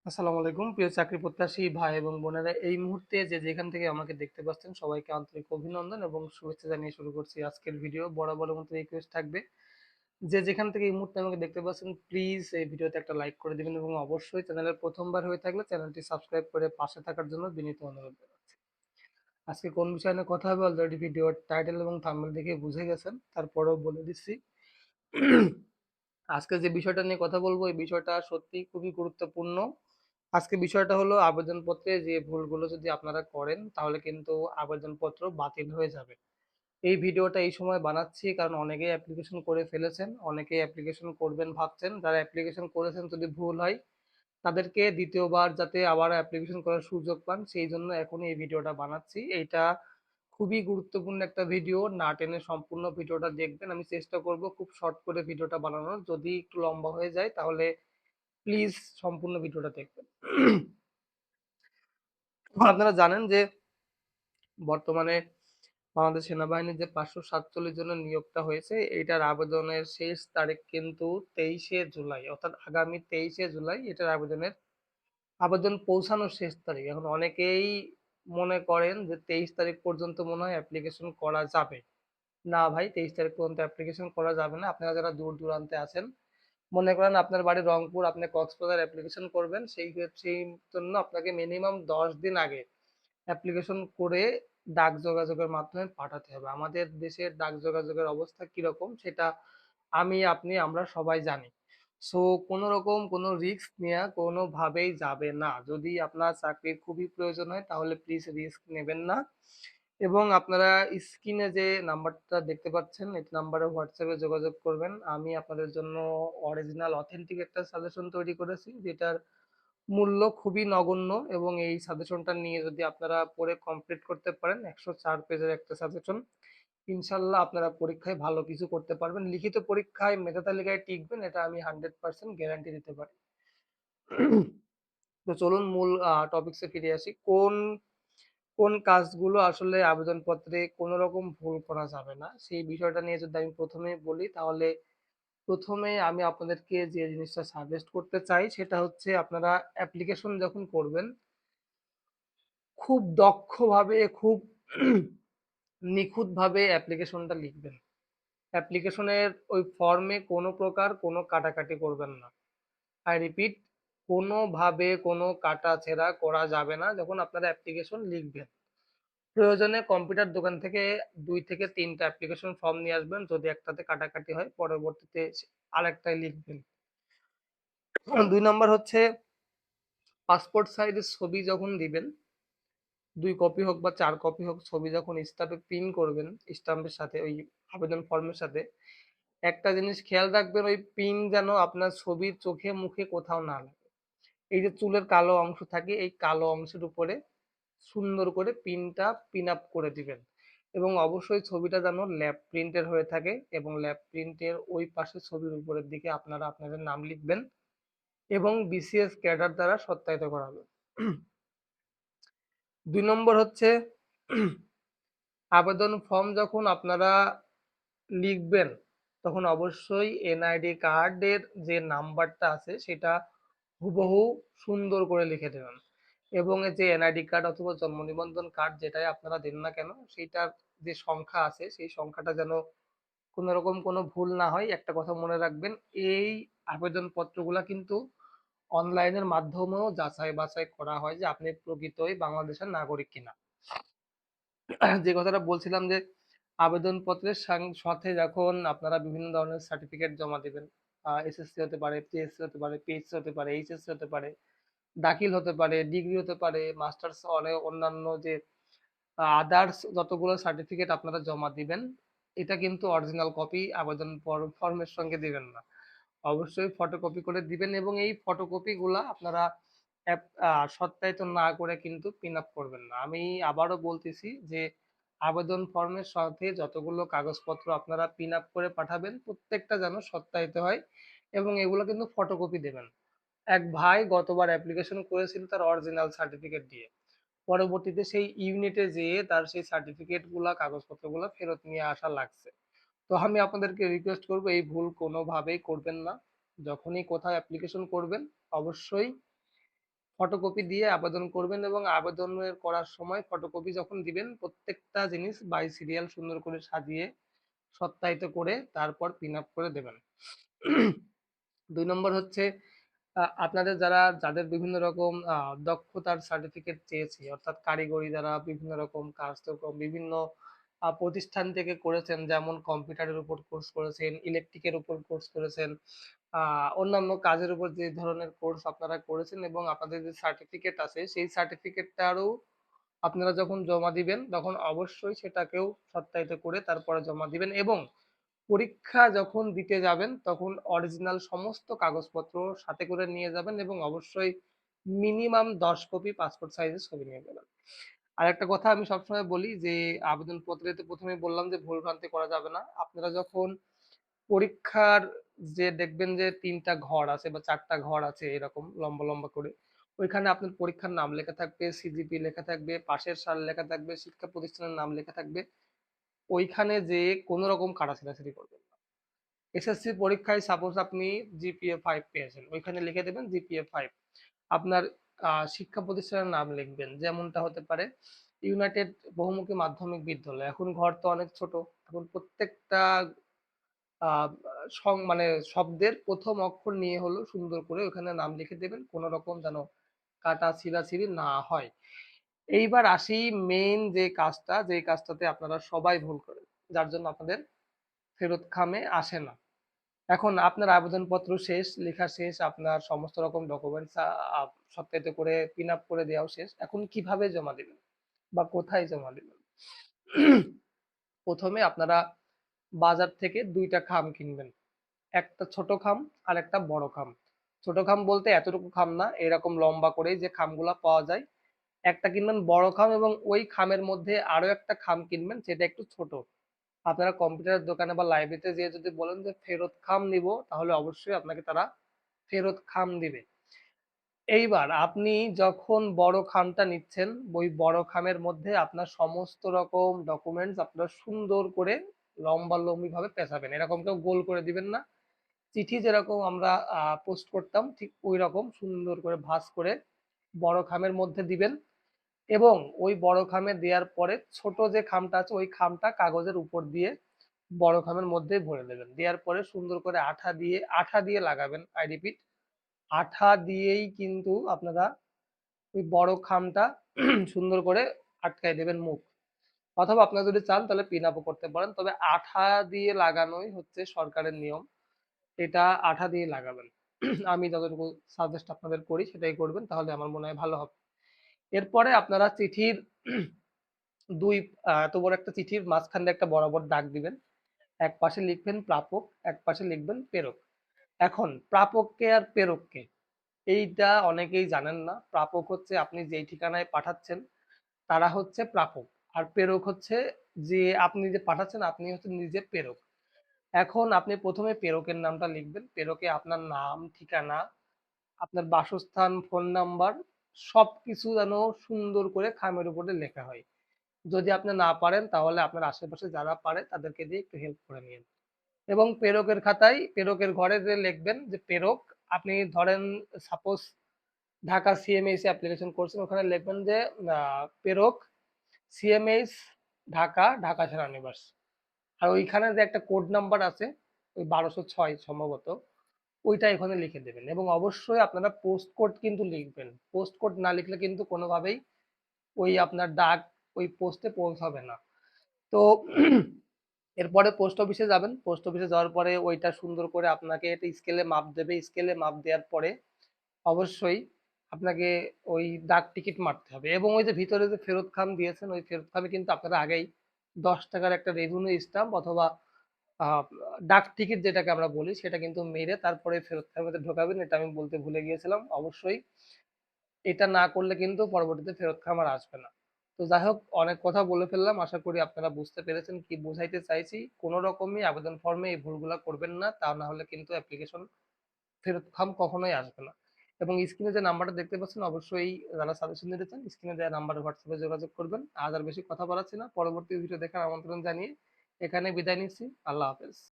আসসালামু আলাইকুম প্রিয় চাকরি প্রত্যাশী ভাই এবং বোনেরা, এই মুহূর্তে যে যেখান থেকে আমাকে দেখতে পাচ্ছেন সবাইকে আন্তরিক অভিনন্দন এবং শুভেচ্ছা জানিয়ে শুরু করছি আজকের ভিডিও। বরাবরের মতো রিকোয়েস্ট থাকবে, যে যেখান থেকে এই মুহূর্তে আমাকে দেখতে পাচ্ছেন প্লিজ এই ভিডিওতে একটা লাইক করে দিবেন এবং অবশ্যই চ্যানেলের প্রথমবার হয়ে থাকলে চ্যানেলটি সাবস্ক্রাইব করে পাশে থাকার জন্য বিনীত অনুরোধ জানাচ্ছি। আজকে কোন বিষয় নিয়ে কথা হবে অলরেডি ভিডিওর টাইটেল এবং থাম্বনেল দেখে বুঝে গেছেন, তারপরেও বলে দিচ্ছি। আজকে যে বিষয়টা নিয়ে কথা বলবো এই বিষয়টা সত্যিই খুবই গুরুত্বপূর্ণ। আজকে বিষয়টা হলো আবেদনপত্রে যে ভুলগুলো যদি আপনারা করেন তাহলে কিন্তু আবেদনপত্র বাতিল হয়ে যাবে। এই ভিডিওটা এই সময় বানাচ্ছি কারণ অনেকেই অ্যাপ্লিকেশন করে ফেলেছেন, অনেকেই অ্যাপ্লিকেশন করবেন ভাবছেন। যারা অ্যাপ্লিকেশন করেছেন যদি ভুল হয় তাদেরকে দ্বিতীয়বার যাতে আবার অ্যাপ্লিকেশন করার সুযোগ পান সেই জন্য এখনই এই ভিডিওটা বানাচ্ছি। এইটা খুবই গুরুত্বপূর্ণ একটা ভিডিও, না টেনে সম্পূর্ণ ভিডিওটা দেখবেন। আমি চেষ্টা করব খুব শর্ট করে ভিডিওটা বানানোর, যদি একটু লম্বা হয়ে যায় তাহলে প্লিজ সম্পূর্ণ ভিডিওটা দেখবেন। আপনারা জানেন যে বর্তমানে বাংলাদেশ সেনাবাহিনীর যে 547 জনের নিয়োগটা হয়েছে এটার আবেদনের শেষ তারিখ কিন্তু 23শে জুলাই, অর্থাৎ আগামী 23শে জুলাই এটার আবেদন পৌঁছানোর শেষ তারিখ। এখন অনেকেই মনে করেন যে 23 তারিখ পর্যন্ত মনে হয় অ্যাপ্লিকেশন করা যাবে। না ভাই, 23 তারিখ পর্যন্ত অ্যাপ্লিকেশন করা যাবে না। আপনারা যারা দূর দূরান্তে আছেন, মনে করেন আপনার বাড়ি রংপুর, আপনি কক্সবাজার অ্যাপ্লিকেশন করবেন, সেই জন্য আপনাকে মিনিমাম 10 দিন আগে অ্যাপ্লিকেশন করে ডাক যোগাযোগের মাধ্যমে পাঠাতে হবে। আমাদের দেশের ডাক যোগাযোগের অবস্থা কিরকম সেটা আমি আপনি আমরা সবাই জানি। সো কোনো রকম কোনো রিস্ক নেওয়া কোনোভাবেই যাবে না। যদি আপনার চাকরির খুবই প্রয়োজন হয় তাহলে প্লিজ রিস্ক নেবেন না। এবং আপনারা স্ক্রিনে যে নাম্বারটা দেখতে পাচ্ছেন এই নাম্বারে হোয়াটসঅ্যাপে যোগাযোগ করবেন। আমি আপনাদের জন্য অরিজিনাল অথেন্টিক একটা সাজেশন তৈরি করেছি যেটার মূল্য খুবই নগণ্য, এবং এই সাজেশনটা নিয়ে যদি আপনারা পড়ে কমপ্লিট করতে পারেন, 104 পেজের একটা সাজেশন, ইনশাল্লাহ আপনারা পরীক্ষায় ভালো কিছু করতে পারবেন। লিখিত পরীক্ষায় মেধা তালিকায় টিকবেন, এটা আমি 100% গ্যারান্টি দিতে পারি। তো চলুন মূল টপিকসে ফিরে আসি। কোন কোন কাজগুলো আসলে আবেদনপত্রে কোনো রকম ভুল করা যাবে না সেই বিষয়টা নিয়ে যদি আমি প্রথমেই বলি, তাহলে প্রথমে আমি আপনাদেরকে যে জিনিসটা সাজেস্ট করতে চাই সেটা হচ্ছে আপনারা অ্যাপ্লিকেশন যখন করবেন খুব দক্ষভাবে, খুব নিখুঁতভাবে অ্যাপ্লিকেশনটা লিখবেন। অ্যাপ্লিকেশনের ওই ফর্মে কোনো প্রকার কোনো কাটাকাটি করবেন না। আই রিপিট, কোনোভাবে কোনো কাটাছেঁড়া করা যাবে না যখন আপনারা অ্যাপ্লিকেশন লিখবেন। প্রয়োজনে কম্পিউটার দোকান থেকে 2 থেকে 3টা অ্যাপ্লিকেশন ফর্ম নিয়ে আসবেন, যদি একটাতে কাটাকাটি হয় পরবর্তীতে আরেকটায় লিখবেন। 2 নম্বর হচ্ছে পাসপোর্ট সাইজের ছবি যখন দিবেন, 2 কপি হোক বা 4 কপি হোক, ছবি যখন স্টাম্পে প্রিন্ট করবেন, স্টাম্পের সাথে ওই আবেদন ফর্মের সাথে একটা জিনিস খেয়াল রাখবেন, ওই পিন যেন আপনার ছবির চোখে মুখে কোথাও না লাগে। এই যে চুলের কালো অংশ থাকে এই কালো অংশের উপরে সুন্দর করে পিনটা পিন আপ করে দিবেন। এবং অবশ্যই ছবিটা যেন ল্যাব প্রিন্টের হয়ে থাকে এবং ল্যাব প্রিন্টের ওই পাশে ছবির উপরের দিকে আপনারা আপনাদের নাম লিখবেন এবং বিসিএস ক্যাডার দ্বারা সত্যায়িত করাবেন। 2 নম্বর হচ্ছে আবেদন ফর্ম যখন আপনারা লিখবেন তখন অবশ্যই এনআইডি কার্ডের যে নাম্বারটা আছে সেটা হুবহু সুন্দর করে লিখে দেবেন। এবং এই যে এনআইডি কার্ড অথবা জন্ম নিবন্ধন কার্ড যেটাই আপনারা দেন না কেন সেইটার যে সংখ্যা আছে সেই সংখ্যাটা যেন কোনো রকম কোনো ভুল না হয়। একটা কথা মনে রাখবেন, এই আবেদনপত্রগুলা কিন্তু অনলাইনের মাধ্যমেও যাচাই বাছাই করা হয় যে আপনি প্রকৃতই বাংলাদেশের নাগরিক কিনা। যে কথাটা বলছিলাম যে আবেদনপত্রের সাথে যখন আপনারা বিভিন্ন ধরনের সার্টিফিকেট জমা দিবেন, এসএসসি হতে পারে, পিএসসি হতে পারে, পিএইচসি হতে পারে, এইচএসসি হতে পারে, দাখিল হতে পারে, ডিগ্রি হতে পারে, মাস্টার্স, অনেক অন্যান্য যে আদার্স যতগুলো সার্টিফিকেট আপনারা জমা দিবেন, এটা কিন্তু অরিজিনাল কপি আবেদন ফর্মের সঙ্গে দিবেন না। অবশ্যই ফটোকপি করে দিবেন এবং এই ফটোকপি গুলা আপনারা সত্যায়িত না করে কিন্তু পিন আপ করবেন না। আমি আবারও বলতেছি যে আবেদন ফর্মের সাথে যতগুলো কাগজপত্র আপনারা পিন আপ করে পাঠাবেন প্রত্যেকটা যেন সত্যায়িত হয় এবং এগুলো কিন্তু ফটোকপি দেবেন। এক ভাই গতবার অ্যাপ্লিকেশন করেছিল তার অরিজিনাল সার্টিফিকেট দিয়ে, পরবর্তীতে সেই ইউনিটে যেয়ে তার সেই সার্টিফিকেট গুলা কাগজপত্রগুলো ফেরত নিয়ে আসা লাগছে। তো আমি আপনাদেরকে রিকোয়েস্ট করব এই ভুল কোনোভাবেই করবেন না। যখনই কোথাও অ্যাপ্লিকেশন করবেন অবশ্যই ফটোকপি দিয়ে আবেদন করবেন এবং আবেদনের করার সময় ফটোকপি যখন দিবেন প্রত্যেকটা জিনিস বাই সিরিয়াল সুন্দর করে সাজিয়ে সত্যায়িত করে তারপর পিন আপ করে দেবেন। ২ নম্বর হচ্ছে আপনাদের যাদের বিভিন্ন রকম দক্ষতার সার্টিফিকেট চেয়েছি, অর্থাৎ কারিগরি দ্বারা বিভিন্ন রকম কার্যক্রম বিভিন্ন প্রতিষ্ঠান থেকে করেছেন, যেমন কম্পিউটারের উপর কোর্স করেছেন, ইলেকট্রিকের উপর কোর্স করেছেন, অন্যান্য কাজের উপর যে ধরনের কোর্স আপনারা করেছেন এবং আপনাদের যে সার্টিফিকেট আছে সেই সার্টিফিকেটটারও আপনারা যখন জমা দিবেন তখন অবশ্যই সেটাকেও সত্যায়িত করে তারপরে জমা দিবেন এবং পরীক্ষা যখন দিতে যাবেন তখন অরিজিনাল সমস্ত কাগজপত্র সাথে করে নিয়ে যাবেন এবং অবশ্যই মিনিমাম 10 কপি পাসপোর্ট সাইজের ছবি নিয়ে যাবেন। আর একটা কথা আমি সবসময় বলি যে আবেদনপত্রে তো প্রথমেই বললাম যে ভুলভ্রান্তি করা যাবে না। আপনারা যখন পরীক্ষার যে দেখবেন যে ৩টা ঘর আছে বা ৪টা ঘর আছে এরকম লম্বা লম্বা করে, ওইখানে আপনার পরীক্ষার নাম লেখা থাকবে, সিজিপি লেখা থাকবে, পাশের সাল লেখা থাকবে, শিক্ষা প্রতিষ্ঠানের নাম লেখা থাকবে। ওইখানে যেয়ে কোনো রকম কাটা ছেঁড়াছেড়ি করবেন না। এসএসসি পরীক্ষায় সাপোজ আপনি জিপিএ 5 পেয়েছেন, ওইখানে লিখে দেবেন জিপিএ 5। আপনার শিক্ষা প্রতিষ্ঠানের নাম লিখবেন, যেমনটা হতে পারে ইউনাইটেড বহুমুখী মাধ্যমিক বিদ্যালয়। এখন ঘর তো অনেক ছোট, এখন প্রত্যেকটা মানে শব্দের প্রথম অক্ষর নিয়ে হলো সুন্দর করে ওখানে নাম লিখে দেবেন, কোনো রকম যেন কাটা ছিঁড়াছিঁড়ি না হয়। এইবার আসি মেইন যে কাজটা, যে কাজটাতে আপনারা সবাই ভুল করেন, যার জন্য আপনাদের ফেরত খামে আসে না। এখন আপনার আবেদনপত্র শেষ, লেখা শেষ, আপনার সমস্ত রকম ডকুমেন্টস সত্যায়িত করে পিন আপ করে দেওয়াও শেষ। এখন কিভাবে জমা দিবেন বা কোথায় জমা দিবেন? প্রথমে আপনারা বাজার থেকে ২টা খাম কিনবেন। একটা ছোট খাম আর একটা বড় খাম। ছোট খাম বলতে এতটুকু খাম না, এরকম লম্বা করেই যে খামগুলা পাওয়া যায়। একটা কিনবেন বড় খাম এবং ওই খামের মধ্যে আরো একটা খাম কিনবেন, সেটা একটু ছোট। আপনারা কম্পিউটারের দোকানে বা লাইব্রেরিতে যেয়ে যদি বলেন যে ফেরত খাম নিব, তাহলে অবশ্যই আপনাকে তারা ফেরত খাম দিবে। এইবার আপনি যখন বড় খামটা নিচ্ছেন, ওই বড় খামের মধ্যে আপনার সমস্ত রকম ডকুমেন্টস আপনারা সুন্দর করে লম্বালম্বি ভাবে পেঁচাবেন। এরকম কেউ গোল করে দিবেন না। চিঠি যেরকম আমরা পোস্ট করতাম ঠিক ওই রকম সুন্দর করে ভাঁজ করে বড় খামের মধ্যে দিবেন এবং ওই বড় খামে দেওয়ার পরে ছোট যে খামটা আছে ওই খামটা কাগজের উপর দিয়ে বড় খামের মধ্যে ভরে দেবেন। দেওয়ার পরে সুন্দর করে আঠা দিয়ে লাগাবেন। আই রিপিট, আঠা দিয়েই কিন্তু আপনারা ওই বড় খামটা সুন্দর করে আটকায় দেবেন মুখ। অথবা আপনারা যদি চান তাহলে পিন আপও করতে পারেন, তবে আঠা দিয়ে লাগানোই হচ্ছে সরকারের নিয়ম। এটা আঠা দিয়ে লাগাবেন। আমি যতটুকু সাজেস্ট আপনাদের করি সেটাই করবেন, তাহলে আমার মনে হয় ভালো হবে। এরপরে আপনারা চিঠির দুই এত বড় একটা চিঠির মাঝখানে একটা বরাবর দাগ দিবেন। এক পাশে লিখবেন প্রাপক, এক পাশে লিখবেন প্রেরক। এখন প্রাপককে আর প্রেরককে এইটা অনেকেই জানেন না। প্রাপক হচ্ছে আপনি যেই ঠিকানায় পাঠাচ্ছেন তারা হচ্ছে প্রাপক, আর প্রেরক হচ্ছে যে আপনি যে পাঠাচ্ছেন আপনি হচ্ছে নিজে প্রেরক। এখন আপনি প্রথমে প্রেরকের নামটা লিখবেন। প্রেরকে আপনার নাম, ঠিকানা, আপনার বাসস্থান, ফোন নাম্বার সবকিছু যেন সুন্দর করে খামের উপরে লেখা হয়। যদি আপনি না পারেন তাহলে আপনার আশেপাশে যারা পারে তাদেরকে দিয়ে একটু হেল্প করে নিন এবং প্রেরকের খাতায় প্রেরকের ঘরে যে লিখবেন যে প্রেরক, আপনি ধরেন সাপোজ ঢাকা সিএমএইচ অ্যাপ্লিকেশন করছেন, ওখানে লিখবেন যে প্রেরক সিএমএইচ ঢাকা, ঢাকা সেনানিবাস। আর ওইখানে যে একটা কোড নাম্বার আছে ওই ১২০৬ সম্ভবত, ওইটা এখানে লিখে দেবেন এবং অবশ্যই আপনারা পোস্ট কোড কিন্তু লিখবেন। পোস্ট কোড না লিখলে কিন্তু কোনোভাবেই ওই আপনার ডাক ওই পোস্টে পৌঁছাবে না। তো এরপরে পোস্ট অফিসে যাবেন। পোস্ট অফিসে যাওয়ার পরে ওইটা সুন্দর করে আপনাকে একটা স্কেলে মাপ দেবে। স্কেলে মাপ দেওয়ার পরে অবশ্যই আপনাকে ওই ডাক টিকিট মারতে হবে এবং ওই যে ভিতরে যে ফেরত খাম দিয়েছেন ওই ফেরত খামে কিন্তু আপনারা আগেই ১০ টাকার একটা রেভিনিউ স্টাম্প অথবা আহ, ডাক টিকিট যেটাকে আমরা বলি সেটা কিন্তু মেরে তারপরে ফেরত খামেতে ঢোকাবেন। এটা আমি বলতে ভুলে গিয়েছিলাম। অবশ্যই এটা না করলে কিন্তু পরবর্তীতে ফেরত খাম আর আসবে না। তো যাই হোক, অনেক কথা বলে ফেললাম, আশা করি আপনারা বুঝতে পেরেছেন কি বোঝাইতে চাইছি। কোনো রকমই আবেদন ফর্মে এই ভুলগুলা করবেন না, তা না হলে কিন্তু অ্যাপ্লিকেশন ফেরত খাম কখনোই আসবে না। এবং স্ক্রিনে যে নাম্বারটা দেখতে পাচ্ছেন অবশ্যই যারা সাজেশন নিতে চান স্ক্রিনে দেওয়া নাম্বারে হোয়াটসঅ্যাপে যোগাযোগ করবেন। আজ আর বেশি কথা বাড়াচ্ছি না, পরবর্তী ভিডিও দেখার আমন্ত্রণ জানিয়ে এখানে বিদায় নিচ্ছি। আল্লাহ হাফেজ।